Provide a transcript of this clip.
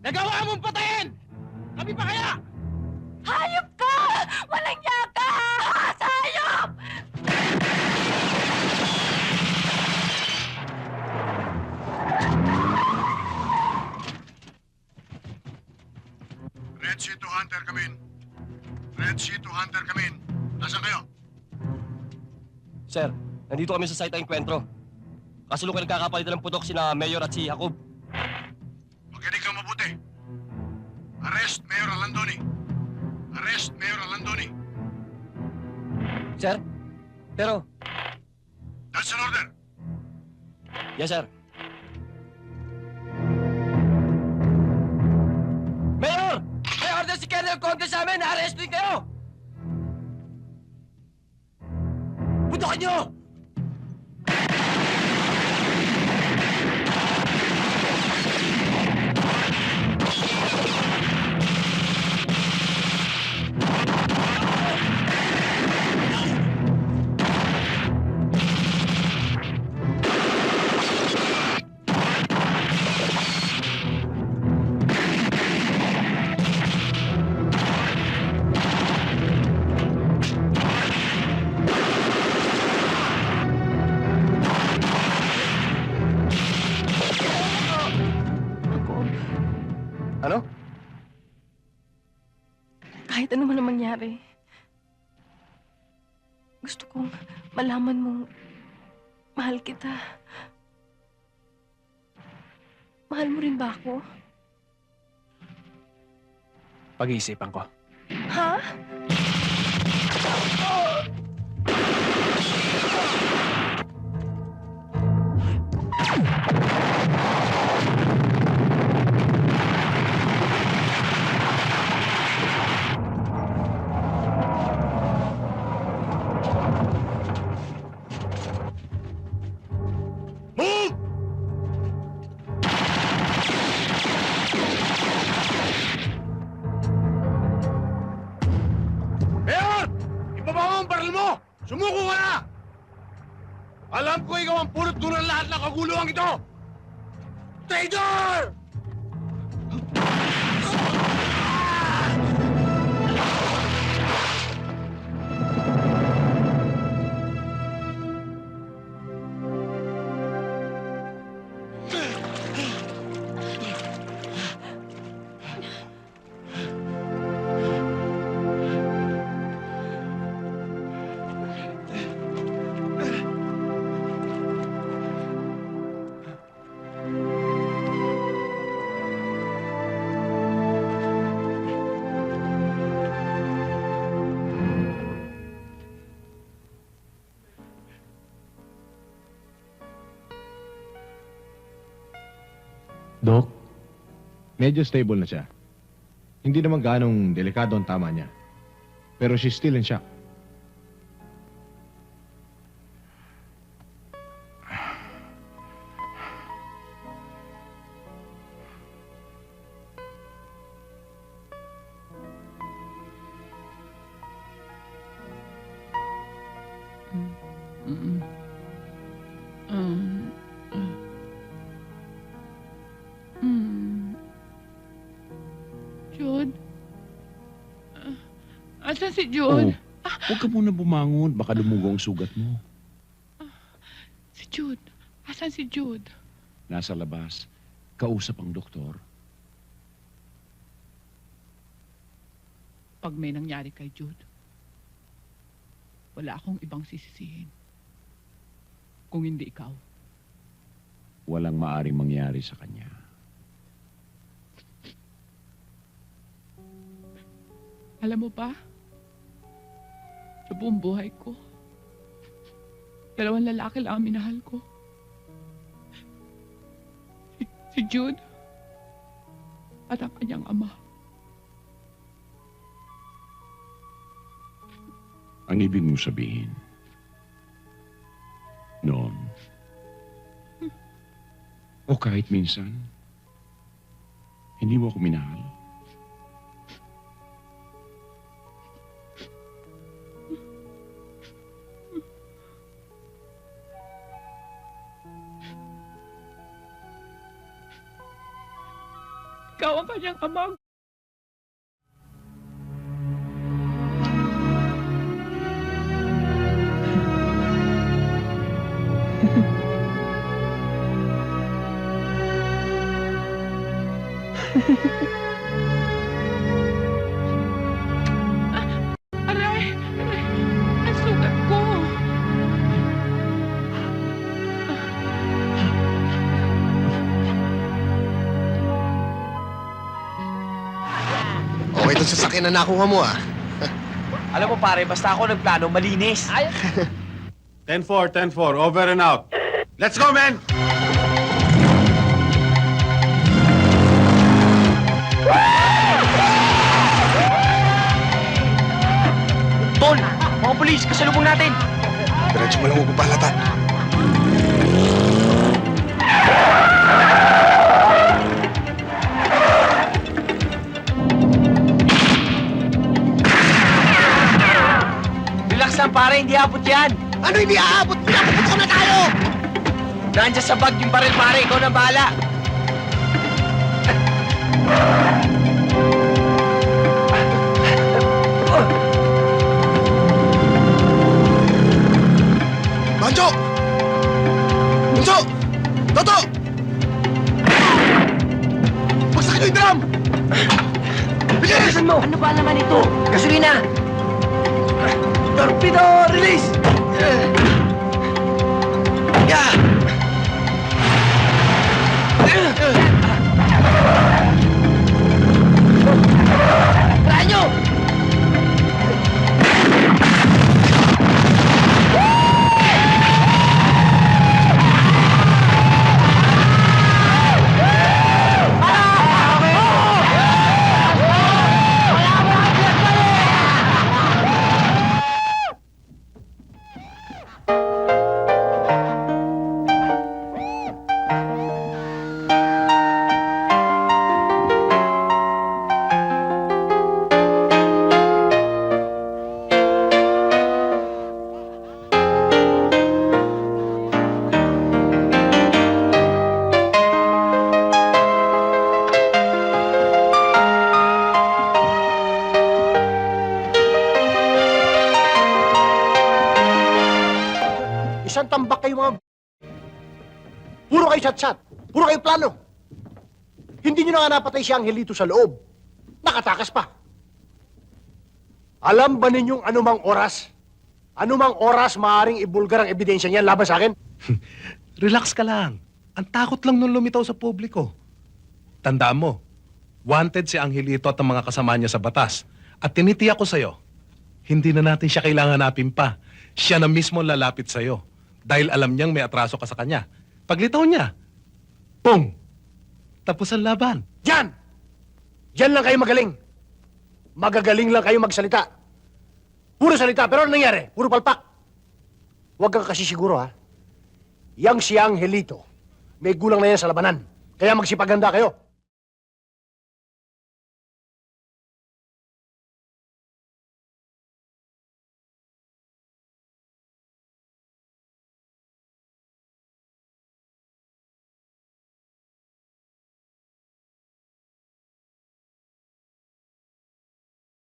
Nagawa mong patayin! Kami pa kaya? Hayop ka! Walang yaka! Hayop! Red Sea to Hunter, come in. Red Sea to Hunter, come in. Nasaan kayo? Sir, nandito kami sa site ng enkwentro. Kasalukuyan nagkakapalitan ng putok sina Mayor at si Jacob. Makinig kang mabuti. Arrest Mayor Alandoni. Arrest Mayor Alandoni. Sir? Pero... That's an order. Yes, sir. Mayor! May order si Colonel Conde sa amin! Na-arrestin kayo! Putukan niyo! Ano? Kahit ano man ang mangyari, gusto kong malaman mong mahal kita. Mahal mo rin ba ako? Pag-iisipan ko. Ha? Move! Mayor! Ibaba mo ang baril mo! Sumuko ka na! Alam ko ikaw ang pulot dulo ng lahat ng kaguluhan ito! Traitor! Dok, medyo stable na siya. Hindi naman ganong delikado ang tama niya. Pero she's still in shock. Jude? Asan si Jude? Huwag ka muna bumangon. Baka dumugo ang sugat mo. Si Jude. Asan si Jude? Nasa labas. Kausap ang doktor. Pag may nangyari kay Jude, wala akong ibang sisisihin. Kung hindi ikaw. Walang maaring mangyari sa kanya. Alam mo ba? Sa buong buhay ko, 2 lalaki lang ang minahal ko. Si Jude at ang kanyang ama. Ang ibig mo sabihin, noon, o kahit minsan, hindi mo ako minahal. ikaw ang kanyang amang. Aray! Aray! Ang sugat ko! Okay, itong sasakyan na nakuha mo, ah. Alam mo pare, basta ako nagplano, malinis. 10-4, 10-4. Over and out. Let's go, man! Tol, mga polis, kasalubong natin. Diretso mo lang huwag palata. Relax lang pare, hindi abot yan. Ano hindi aabot? Pinapupunta ko na tayo! Nandiyan sa bag yung baril pare, ikaw na bahala. Banjo! Bunso! Toto! Bagsakin nyo yung drum! Bilis! mo? Ano ba naman ito? Gasolina! Torpedo, release! Yeah! Ranyo! Isang tambak kayo mga... Puro kayo chat-chat. Puro kayo plano. Hindi nyo na nga napatay si Angelito sa loob. Nakatakas pa. Alam ba ninyong anumang oras maaaring ibulgar ang ebidensya niyan laban sa akin? Relax ka lang. Ang takot lang nung lumitaw sa publiko. Tandaan mo, wanted si Angelito at ang mga kasama niya sa batas. At tinitiyak ko sa'yo, hindi na natin siya kailangan hanapin pa. Siya na mismo ang lalapit sa'yo. Dahil alam niyang may atraso ka sa kanya. Paglitaw niya, pong! Tapos ang laban. Diyan! Diyan lang kayo magaling. Magagaling lang kayo magsalita. Puro salita, pero ano nangyari? Puro palpak. Huwag kang kasi siguro, ha? Yang si Angelito, may gulang na yan sa labanan. Kaya magsipaganda kayo.